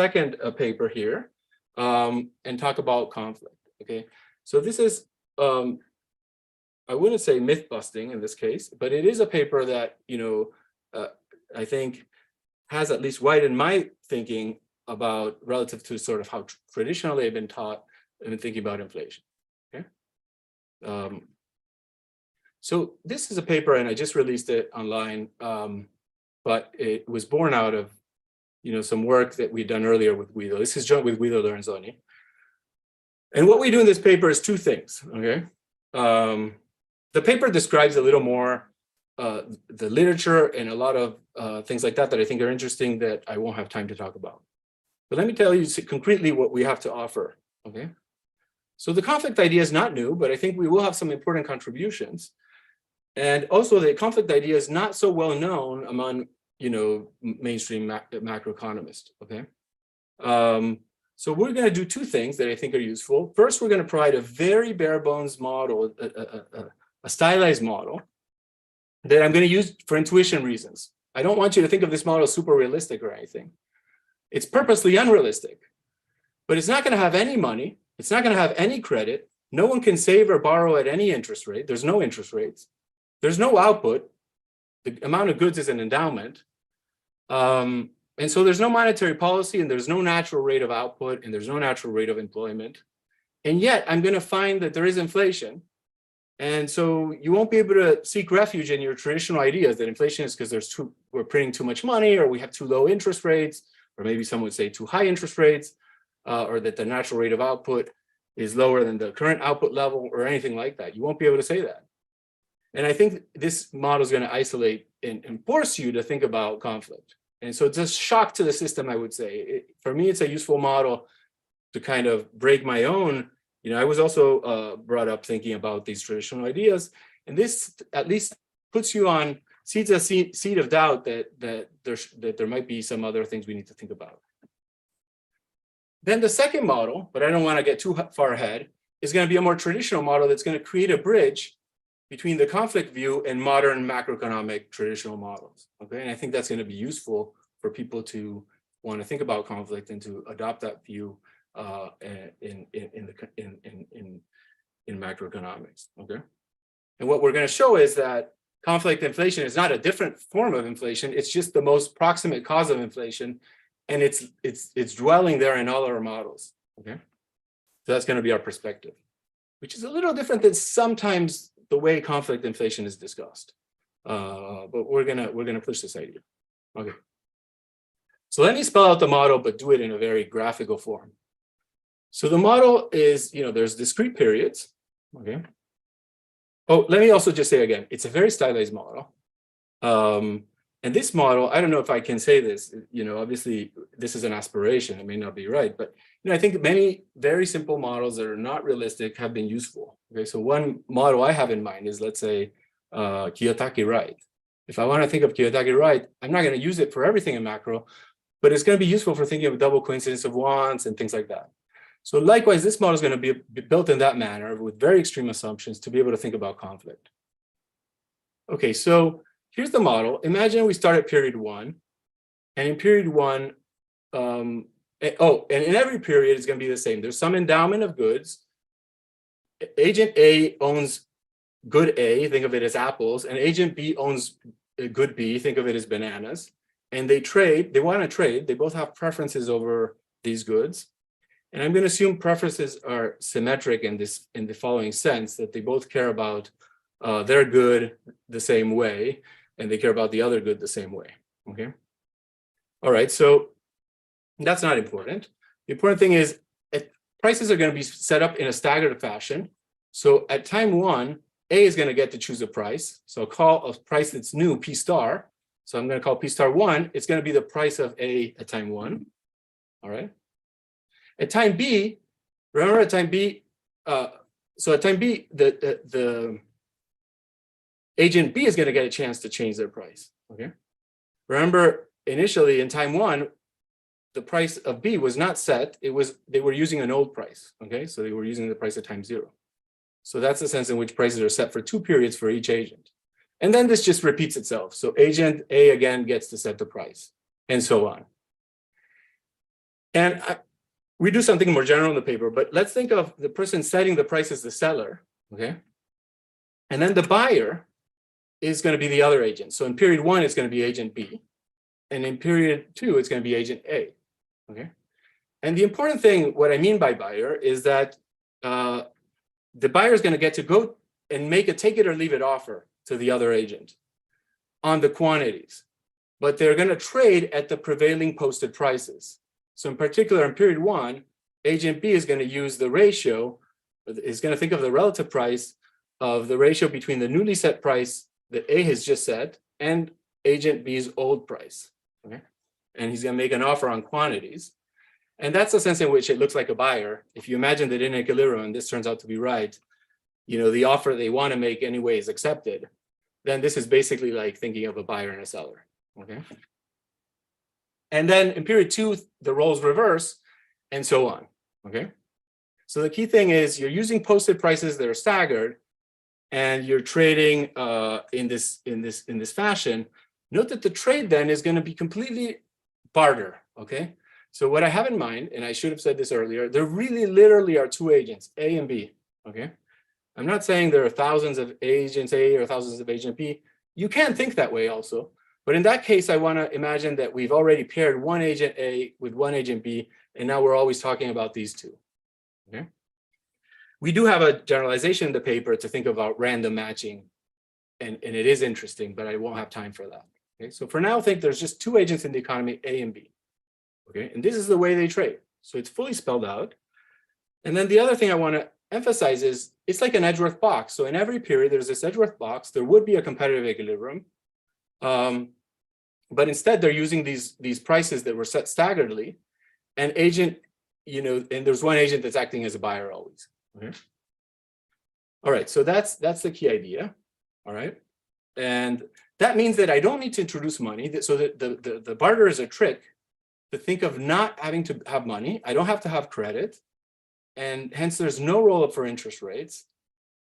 second paper here and talk about conflict. Okay, so this is I wouldn't say myth busting in this case, but it is a paper that I think has at least widened my thinking about relative to sort of how traditionally I've been taught and been thinking about inflation. Okay, so this is a paper, and I just released it online, but it was born out of some work that we'd done earlier with Guido. This is joint with Guido Lorenzoni. And what we do in this paper is two things. Okay, the paper describes a little more the literature and a lot of things like that I think are interesting that I won't have time to talk about. But let me tell you concretely what we have to offer. Okay, so the conflict idea is not new, but I think we will have some important contributions. And also the conflict idea is not so well known among mainstream macroeconomists. Okay, so we're going to do two things that I think are useful. First, we're going to provide a very bare bones model, a stylized model that I'm going to use for intuition reasons. I don't want you to think of this model as super realistic or anything. It's purposely unrealistic, but it's not going to have any money. It's not going to have any credit. No one can save or borrow at any interest rate. There's no interest rates. There's no output. The amount of goods is an endowment. And so there's no monetary policy, and there's no natural rate of output, and there's no natural rate of employment. And yet I'm going to find that there is inflation. And so you won't be able to seek refuge in your traditional ideas that inflation is because we're printing too much money, or we have too low interest rates, or maybe some would say too high interest rates, or that the natural rate of output is lower than the current output level, or anything like that. You won't be able to say that. And I think this model is going to isolate and force you to think about conflict. And so it's a shock to the system, I would say. For me, it's a useful model to kind of break my own. I was also brought up thinking about these traditional ideas. And this at least puts you on seeds a seed of doubt that there might be some other things we need to think about. Then the second model, but I don't want to get too far ahead, is going to be a more traditional model that's going to create a bridge between the conflict view and modern macroeconomic traditional models. Okay, and I think that's going to be useful for people to want to think about conflict and to adopt that view in macroeconomics. Okay, and what we're going to show is that conflict inflation is not a different form of inflation; it's just the most proximate cause of inflation, and it's dwelling there in all our models. Okay, so that's going to be our perspective, which is a little different than sometimes the way conflict inflation is discussed, but we're gonna push this idea. Okay, so let me spell out the model, but do it in a very graphical form. So the model is, there's discrete periods. Okay. Oh, let me also just say again, it's a very stylized model, and this model, I don't know if I can say this. Obviously this is an aspiration. It may not be right, but I think many very simple models that are not realistic have been useful. Okay, so one model I have in mind is, let's say, Kiyotaki right. If I want to think of Kiyotaki right, I'm not going to use it for everything in macro, but it's going to be useful for thinking of double coincidence of wants and things like that. So likewise, this model is going to be built in that manner with very extreme assumptions to be able to think about conflict. Okay, so here's the model. Imagine we start at period 1, and in period 1, and in every period, it's going to be the same. There's some endowment of goods. Agent A owns good A, think of it as apples, and agent B owns good B, think of it as bananas. And they want to trade. They both have preferences over these goods. And I'm going to assume preferences are symmetric in the following sense, that they both care about their good the same way, and they care about the other good the same way. Okay. All right. So that's not important. The important thing is prices are going to be set up in a staggered fashion. So at time 1, A is going to get to choose a price. So I'll call a price that's new P star. So I'm going to call P star 1. It's going to be the price of A at time 1. All right. At time B, remember at time B, so at time B, the agent B is going to get a chance to change their price. Okay. Remember, initially in time 1, the price of B was not set. They were using an old price. Okay, so they were using the price at time 0. So that's the sense in which prices are set for 2 periods for each agent. And then this just repeats itself. So agent A again gets to set the price, and so on. And we do something more general in the paper, but let's think of the person setting the price as the seller, okay? And then the buyer is going to be the other agent. So in period 1, it's going to be agent B. And in period 2, it's going to be agent A, okay? And the important thing, what I mean by buyer, is that the buyer is going to get to go and make a take it or leave it offer to the other agent on the quantities, but they're going to trade at the prevailing posted prices. So in particular, in period 1, agent B is going to use the ratio, is going to think of the relative price of the ratio between the newly set price that A has just set and agent B's old price, okay? And he's going to make an offer on quantities. And that's the sense in which it looks like a buyer. If you imagine that in equilibrium, and this turns out to be right, you know, the offer they want to make anyway is accepted, then this is basically like thinking of a buyer and a seller, okay? And then in period 2, the roles reverse, and so on, okay? So the key thing is you're using posted prices that are staggered, and you're trading in this fashion. Note that the trade then is going to be completely barter, okay? So what I have in mind, and I should have said this earlier, there really literally are 2 agents, A and B, okay? I'm not saying there are thousands of agents A or thousands of agent B. You can think that way also. But in that case, I want to imagine that we've already paired one agent A with one agent B, and now we're always talking about these 2, okay? We do have a generalization in the paper to think about random matching, and it is interesting, but I won't have time for that, okay? So for now, think there's just 2 agents in the economy, A and B, okay? And this is the way they trade. So it's fully spelled out. And then the other thing I want to emphasize is it's like an Edgeworth box. So in every period, there's this Edgeworth box. There would be a competitive equilibrium. But instead, they're using these prices that were set staggeredly. And agent, you know, and there's one agent that's acting as a buyer always. Okay. All right, so that's the key idea. All right. And that means that I don't need to introduce money. So that the barter is a trick to think of not having to have money. I don't have to have credit. And hence, there's no roll-up for interest rates.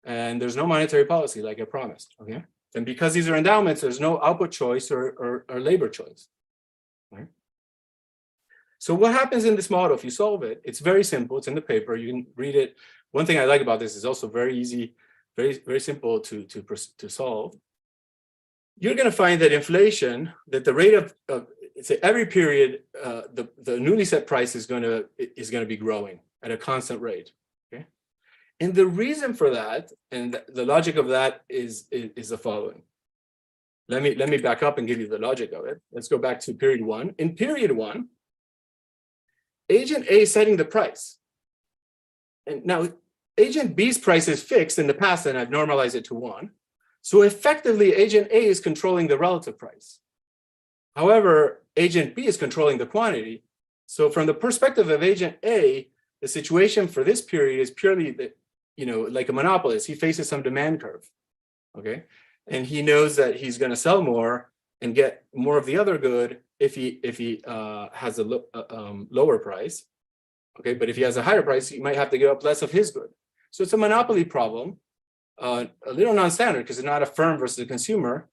And there's no monetary policy like I promised. Okay. And because these are endowments, there's no output choice or labor choice. Right? So what happens in this model if you solve it? It's very simple. It's in the paper. You can read it. One thing I like about this is also very easy, very simple to solve. You're going to find that inflation, that the rate of say every period, the newly set price is going to be growing at a constant rate. Okay, and the reason for that, and the logic of that is the following. Let me back up and give you the logic of it. Let's go back to period 1. In period 1, agent A is setting the price. And now agent B's price is fixed in the past, and I've normalized it to 1. So effectively, agent A is controlling the relative price. However, agent B is controlling the quantity. So from the perspective of agent A, the situation for this period is purely that, you know, like a monopolist. He faces some demand curve, okay? And he knows that he's going to sell more and get more of the other good if he has a lower price, okay? But if he has a higher price, he might have to give up less of his good. So it's a monopoly problem, a little non-standard because it's not a firm versus a consumer.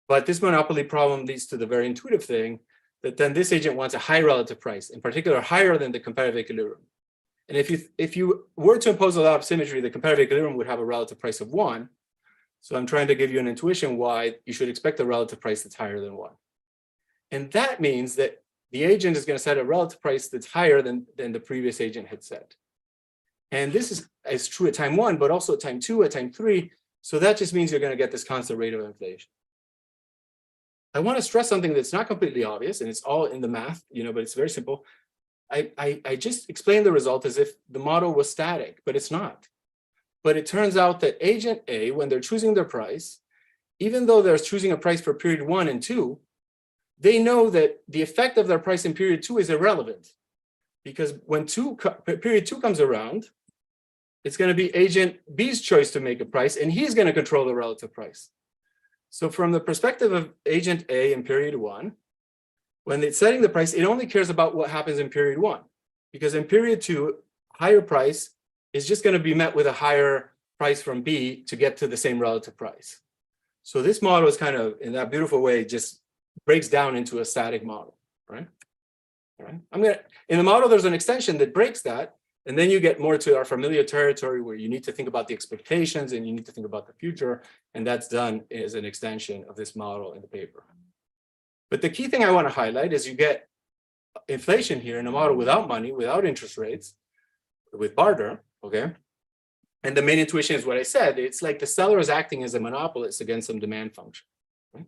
But this monopoly problem leads to the very intuitive thing that then this agent wants a high relative price, in particular higher than the competitive equilibrium. And if you were to impose a law of symmetry, the competitive equilibrium would have a relative price of 1. So I'm trying to give you an intuition why you should expect a relative price that's higher than 1. And that means that the agent is going to set a relative price that's higher than the previous agent had set. And this is true at time 1, but also at time 2, at time 3. So that just means you're going to get this constant rate of inflation. I want to stress something that's not completely obvious, and it's all in the math, you know, but it's very simple. I just explained the result as if the model was static, but it's not. But it turns out that agent A, when they're choosing their price, even though they're choosing a price for period 1 and 2, they know that the effect of their price in period 2 is irrelevant. Because when period 2 comes around, it's going to be agent B's choice to make a price, and he's going to control the relative price. So from the perspective of agent A in period 1, when it's setting the price, it only cares about what happens in period 1. Because in period 2, higher price is just going to be met with a higher price from B to get to the same relative price. So this model is kind of, in that beautiful way, just breaks down into a static model, right? All right. In the model, there's an extension that breaks that. And then you get more to our familiar territory where you need to think about the expectations and you need to think about the future. And that's done as an extension of this model in the paper. But the key thing I want to highlight is you get inflation here in a model without money, without interest rates, with barter, okay? And the main intuition is what I said. It's like the seller is acting as a monopolist against some demand function. Okay?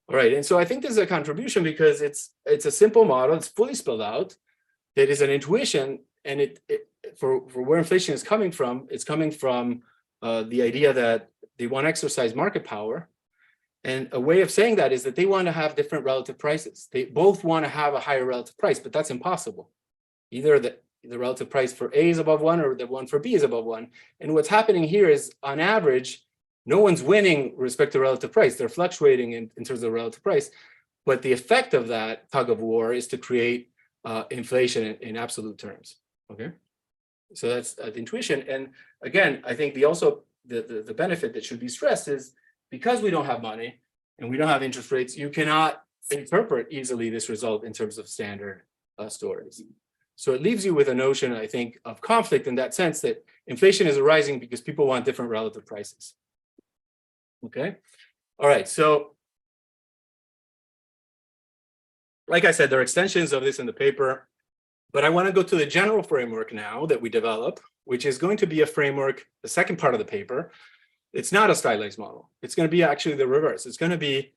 All right, and so I think this is a contribution because it's a simple model, it's fully spelled out. It is an intuition, and for where inflation is coming from, it's coming from the idea that they want to exercise market power. And a way of saying that is that they want to have different relative prices. They both want to have a higher relative price, but that's impossible. Either the relative price for A is above 1 or the one for B is above 1. And what's happening here is, on average, no one's winning with respect to relative price. They're fluctuating in terms of relative price. But the effect of that tug of war is to create inflation in absolute terms. Okay, so that's the intuition. And again, I think the benefit that should be stressed is because we don't have money and we don't have interest rates, you cannot interpret easily this result in terms of standard stories. So it leaves you with a notion, I think, of conflict in that sense that inflation is arising because people want different relative prices. Okay, all right, so like I said, there are extensions of this in the paper, but I want to go to the general framework now that we develop, which is going to be a framework, the second part of the paper. It's not a stylized model. It's going to be actually the reverse. It's going to be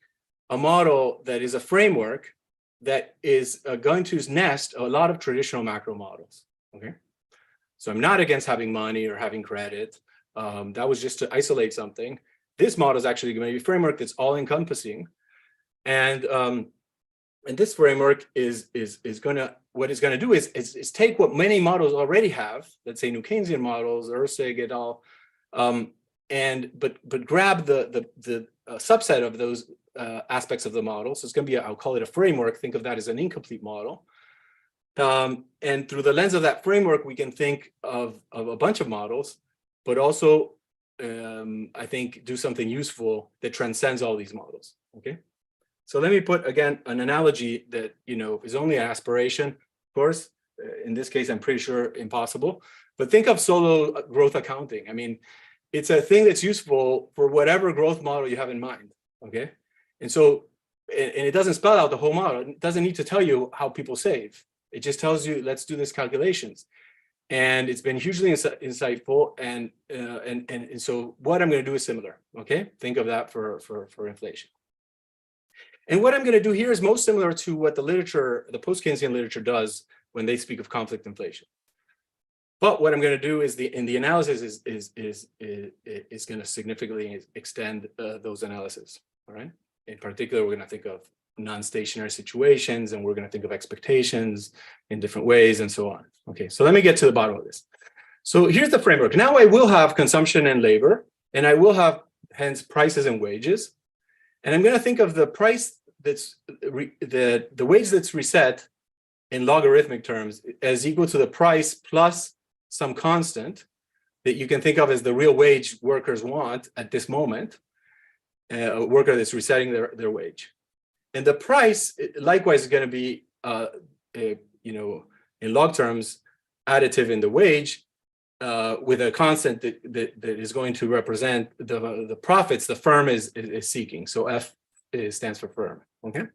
a model that is a framework that is going to nest a lot of traditional macro models. Okay, so I'm not against having money or having credit. That was just to isolate something. This model is actually going to be a framework that's all-encompassing, and this framework is going to, what it's going to do is take what many models already have, let's say New Keynesian models, Ersig et al., but grab the subset of those aspects of the model. So it's going to be, I'll call it a framework. Think of that as an incomplete model. And through the lens of that framework, we can think of a bunch of models, but also, I think, do something useful that transcends all these models. Okay. So let me put, again, an analogy that, is only an aspiration, of course. In this case, I'm pretty sure impossible. But think of solo growth accounting. I mean, it's a thing that's useful for whatever growth model you have in mind, okay? And so, and it doesn't spell out the whole model. It doesn't need to tell you how people save. It just tells you, let's do this calculations. And it's been hugely insightful. And so what I'm going to do is similar, okay? Think of that for inflation. And what I'm going to do here is most similar to what the literature, the post-Keynesian literature does when they speak of conflict inflation. But what I'm going to do is in the analysis is going to significantly extend those analyses. All right. In particular, we're going to think of non-stationary situations, and we're going to think of expectations in different ways, and so on. Okay. So let me get to the bottom of this. So here's the framework. Now I will have consumption and labor, and I will have hence prices and wages, and I'm going to think of the price that's the wage that's reset in logarithmic terms as equal to the price plus some constant that you can think of as the real wage workers want at this moment, a worker that's resetting their wage. And the price, likewise, is going to be, in log terms, additive in the wage with a constant that is going to represent the profits the firm is seeking. So F stands for firm, okay?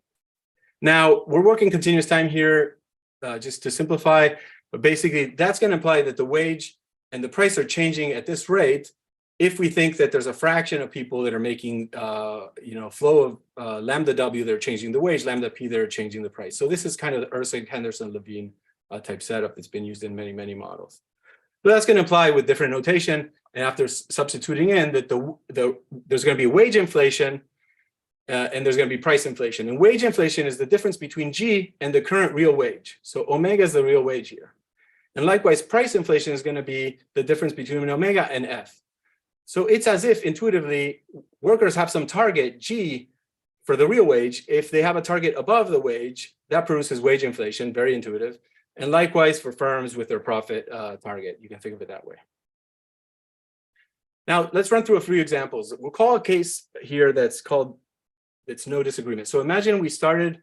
Now, we're working continuous time here, just to simplify. But basically, that's going to imply that the wage and the price are changing at this rate if we think that there's a fraction of people that are making, flow of lambda W, they're changing the wage, lambda P, they're changing the price. So this is kind of the Ersig, Henderson, Levine type setup that's been used in many, many models. So that's going to imply with different notation, and after substituting in that there's going to be wage inflation and there's going to be price inflation. And wage inflation is the difference between G and the current real wage. So omega is the real wage here. And likewise, price inflation is going to be the difference between omega and F. So it's as if intuitively workers have some target G for the real wage. If they have a target above the wage, that produces wage inflation, very intuitive. And likewise for firms with their profit target, you can think of it that way. Now, let's run through a few examples. We'll call a case here that's no disagreement. So imagine we started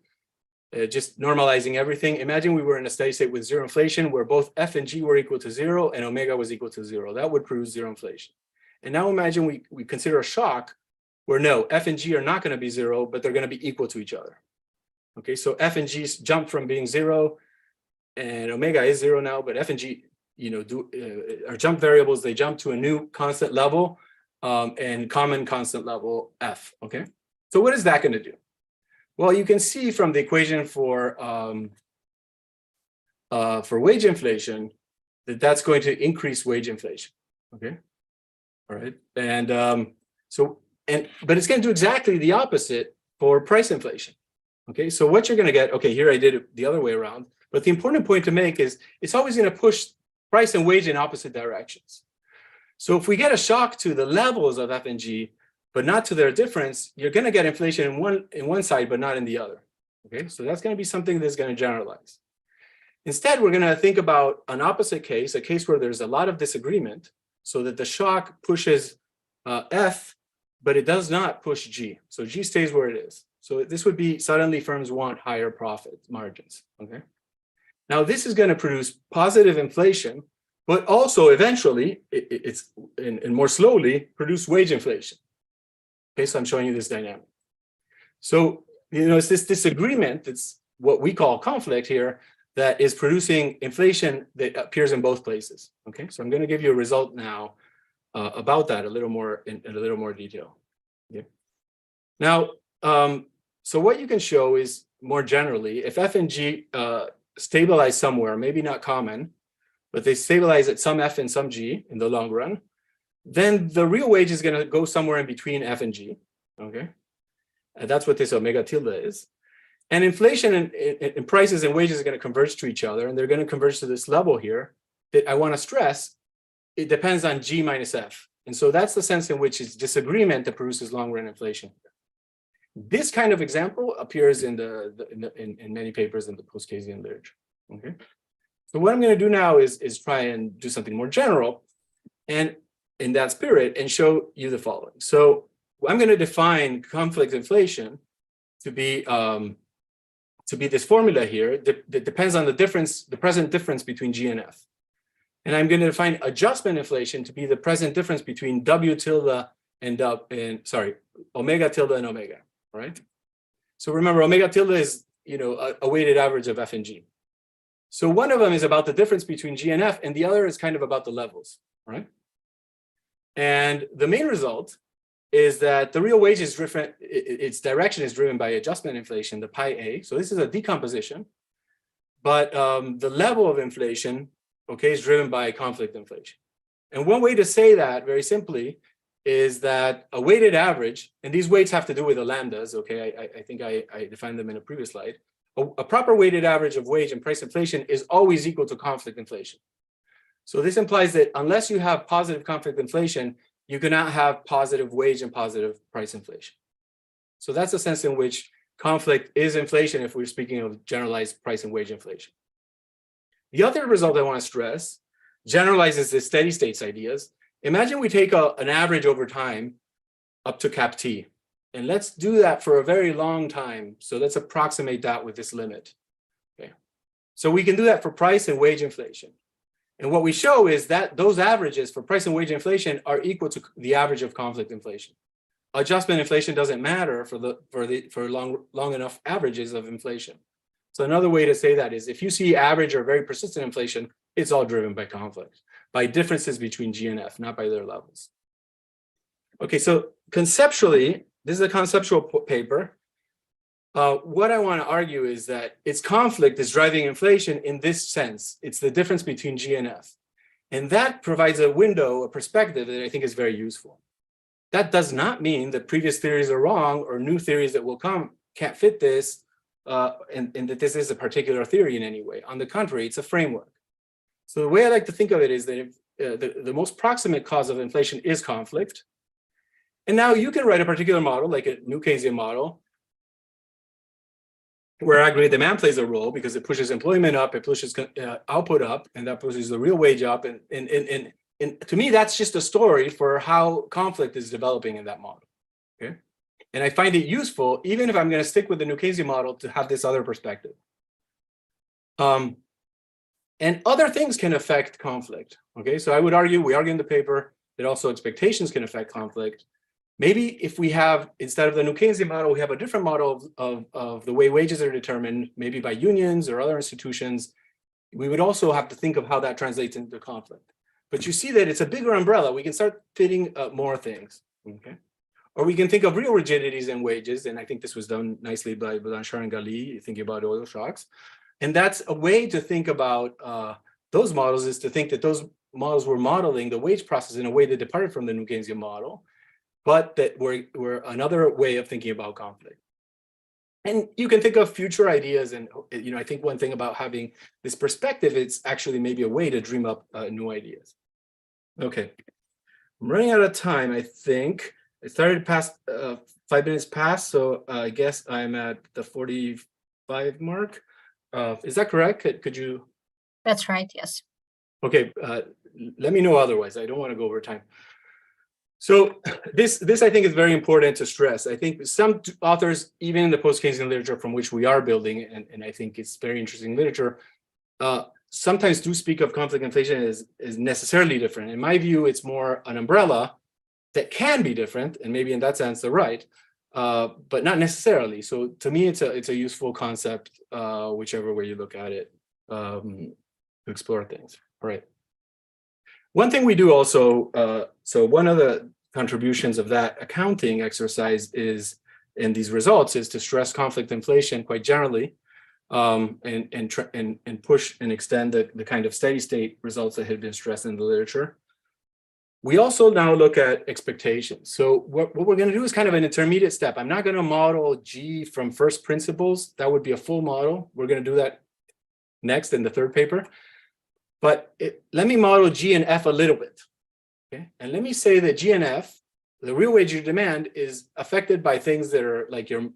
just normalizing everything. Imagine we were in a steady state with zero inflation where both F and G were equal to zero and omega was equal to zero. That would produce zero inflation. And now imagine we consider a shock where no, F and G are not going to be zero, but they're going to be equal to each other. Okay, so F and G jump from being zero, and omega is zero now, but F and G, are jump variables. They jump to a new constant level, and common constant level F. Okay, so what is that going to do? Well, you can see from the equation for wage inflation that that's going to increase wage inflation. Okay, all right, and but it's going to do exactly the opposite for price inflation. Okay, so what you're going to get, okay, here I did it the other way around, but the important point to make is it's always going to push price and wage in opposite directions. So if we get a shock to the levels of F and G, but not to their difference, you're going to get inflation in one side, but not in the other. Okay, so that's going to be something that's going to generalize. Instead, we're going to think about an opposite case, a case where there's a lot of disagreement, so that the shock pushes F, but it does not push G. So G stays where it is. So this would be suddenly firms want higher profit margins. Okay. Now this is going to produce positive inflation, but also eventually it's more slowly produce wage inflation. Okay, so I'm showing you this dynamic. So it's this disagreement. It's what we call conflict here that is producing inflation that appears in both places. Okay, so I'm going to give you a result now about that a little more in a little more detail. Okay. Now, so what you can show is more generally, if F and G stabilize somewhere, maybe not common, but they stabilize at some F and some G in the long run, then the real wage is going to go somewhere in between F and G. Okay, and that's what this omega tilde is. And inflation and prices and wages are going to converge to each other, and they're going to converge to this level here that I want to stress. It depends on G minus F. And so that's the sense in which it's disagreement that produces long-run inflation. This kind of example appears in many papers in the post-Keynesian literature. Okay, so what I'm going to do now is try and do something more general, and in that spirit, and show you the following. So I'm going to define conflict inflation to be this formula here that depends on the present difference between G and F. And I'm going to define adjustment inflation to be the present difference between W tilde and omega tilde and omega. Right? So remember, omega tilde is a weighted average of F and G. So one of them is about the difference between G and F, and the other is kind of about the levels. Right? And the main result is that the real wage is driven, its direction is driven by adjustment inflation, the pi A. So this is a decomposition, but the level of inflation, okay, is driven by conflict inflation. And one way to say that very simply is that a weighted average, and these weights have to do with the lambdas, okay, I think I defined them in a previous slide. A proper weighted average of wage and price inflation is always equal to conflict inflation. So this implies that unless you have positive conflict inflation, you cannot have positive wage and positive price inflation. So that's the sense in which conflict is inflation if we're speaking of generalized price and wage inflation. The other result I want to stress generalizes the steady states ideas. Imagine we take an average over time up to cap T, and let's do that for a very long time. So let's approximate that with this limit. Okay, so we can do that for price and wage inflation. And what we show is that those averages for price and wage inflation are equal to the average of conflict inflation. Adjustment inflation doesn't matter for long enough averages of inflation. So another way to say that is if you see average or very persistent inflation, it's all driven by conflict, by differences between G and F, not by their levels. Okay, so conceptually, this is a conceptual paper. What I want to argue is that its conflict is driving inflation in this sense. It's the difference between G and F. And that provides a window, a perspective that I think is very useful. That does not mean that previous theories are wrong or new theories that will come can't fit this, and that this is a particular theory in any way. On the contrary, it's a framework. So the way I like to think of it is that if, the most proximate cause of inflation is conflict. And now you can write a particular model, like a new Keynesian model, where aggregate demand plays a role because it pushes employment up, it pushes output up, and that pushes the real wage up. And to me, that's just a story for how conflict is developing in that model. Okay. And I find it useful, even if I'm going to stick with the New Keynesian model, to have this other perspective. And other things can affect conflict. Okay, so I would argue, we argue in the paper, that also expectations can affect conflict. Maybe if we have, instead of the New Keynesian model, we have a different model of the way wages are determined, maybe by unions or other institutions, we would also have to think of how that translates into conflict. But you see that it's a bigger umbrella. We can start fitting more things, okay? Or we can think of real rigidities in wages, and I think this was done nicely by Blanchard and Gali, thinking about oil shocks. And that's a way to think about those models, is to think that those models were modeling the wage process in a way that departed from the New Keynesian model, but that were another way of thinking about conflict. And you can think of future ideas, and I think one thing about having this perspective, it's actually maybe a way to dream up new ideas. Okay, I'm running out of time, I think. It started past 5 minutes past, so I guess I'm at the 45 mark. Is that correct? Could you? That's right, yes. Okay, let me know otherwise. I don't want to go over time. So this I think is very important to stress. I think some authors, even in the post-Keynesian literature from which we are building, and I think it's very interesting literature, sometimes do speak of conflict inflation as necessarily different. In my view, it's more an umbrella that can be different, and maybe in that sense they're right, but not necessarily. So to me, it's a useful concept, whichever way you look at it, to explore things. All right. One thing we do also, so one of the contributions of that accounting exercise is, in these results, is to stress conflict inflation quite generally, and push and extend the kind of steady state results that had been stressed in the literature. We also now look at expectations. So what we're going to do is kind of an intermediate step. I'm not going to model G from first principles. That would be a full model. We're going to do that next in the third paper. But let me model G and F a little bit, okay? And let me say that G and F, the real wage demand, is affected by things that are like your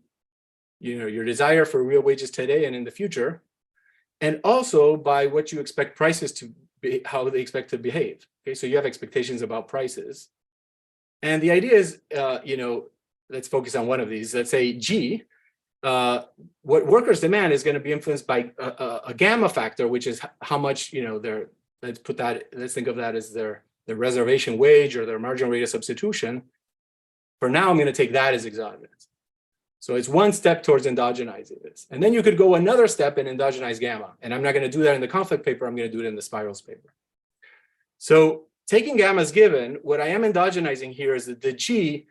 desire for real wages today and in the future, and also by what you expect prices to be, how they expect to behave. Okay, so you have expectations about prices, and the idea is, let's focus on one of these. Let's say G. What workers demand is going to be influenced by a gamma factor, which is how much let's think of that as their reservation wage or their marginal rate of substitution. For now, I'm going to take that as exogenous. So it's one step towards endogenizing this, and then you could go another step and endogenize gamma. And I'm not going to do that in the conflict paper. I'm going to do it in the spirals paper. So taking gamma as given, what I am endogenizing here is that the G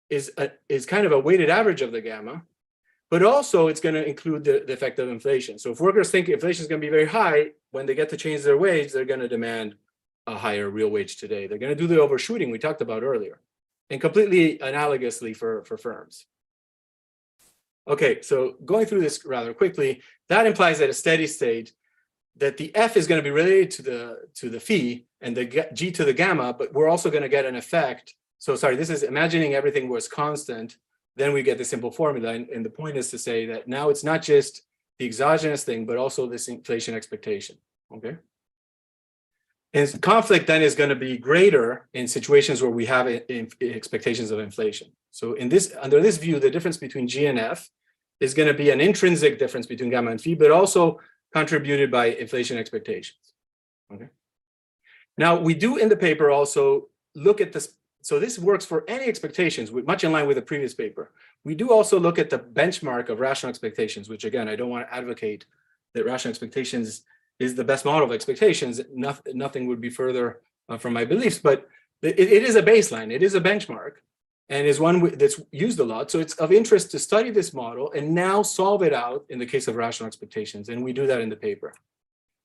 is kind of a weighted average of the gamma. But also, it's going to include the effect of inflation. So if workers think inflation is going to be very high, when they get to change their wage, they're going to demand a higher real wage today. They're going to do the overshooting we talked about earlier, and completely analogously for firms. Okay, so going through this rather quickly, that implies that a steady state, that the F is going to be related to the phi and the G to the gamma, but we're also going to get an effect. So sorry, this is imagining everything was constant. Then we get the simple formula, and the point is to say that now it's not just the exogenous thing, but also this inflation expectation, okay? And conflict then is going to be greater in situations where we have expectations of inflation. So under this view, the difference between G and F is going to be an intrinsic difference between gamma and phi, but also contributed by inflation expectations, okay? Now, we do in the paper also look at this. So this works for any expectations, much in line with the previous paper. We do also look at the benchmark of rational expectations, which again, I don't want to advocate that rational expectations is the best model of expectations. Nothing would be further from my beliefs, but it is a baseline. It is a benchmark, and is one that's used a lot. So it's of interest to study this model and now solve it out in the case of rational expectations, and we do that in the paper.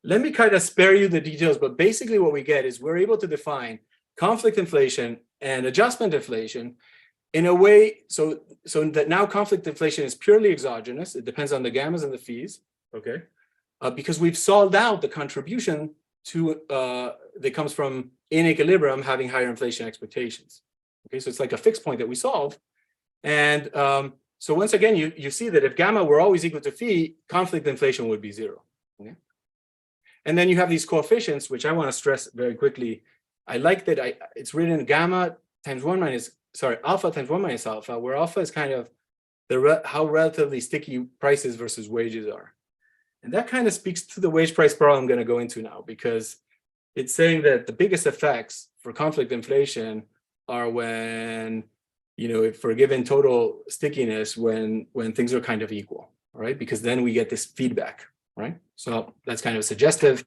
Let me kind of spare you the details, but basically what we get is we're able to define conflict inflation and adjustment inflation in a way so that now conflict inflation is purely exogenous. It depends on the gammas and the phis, okay? Because we've solved out the contribution to that comes from in equilibrium having higher inflation expectations. Okay, so it's like a fixed point that we solve. And so once again, you see that if gamma were always equal to phi, conflict inflation would be 0. Okay? And then you have these coefficients, which I want to stress very quickly. I like that it's written gamma times 1 minus sorry, alpha times 1 minus alpha, where alpha is kind of how relatively sticky prices versus wages are. And that kind of speaks to the wage price problem I'm going to go into now, because it's saying that the biggest effects for conflict inflation are when, if for a given total stickiness, when things are kind of equal, right? Because then we get this feedback, right? So that's kind of suggestive,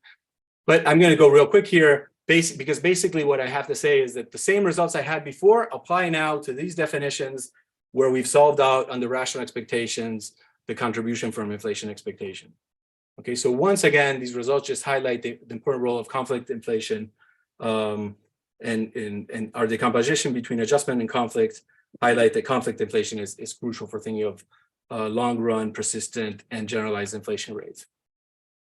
but I'm going to go real quick here, because basically what I have to say is that the same results I had before apply now to these definitions where we've solved out under rational expectations the contribution from inflation expectation. Okay, so once again, these results just highlight the important role of conflict inflation, and our decomposition between adjustment and conflict highlight that conflict inflation is crucial for thinking of long run, persistent, and generalized inflation rates.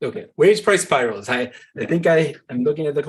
Okay, wage price spirals. I think I'm looking at the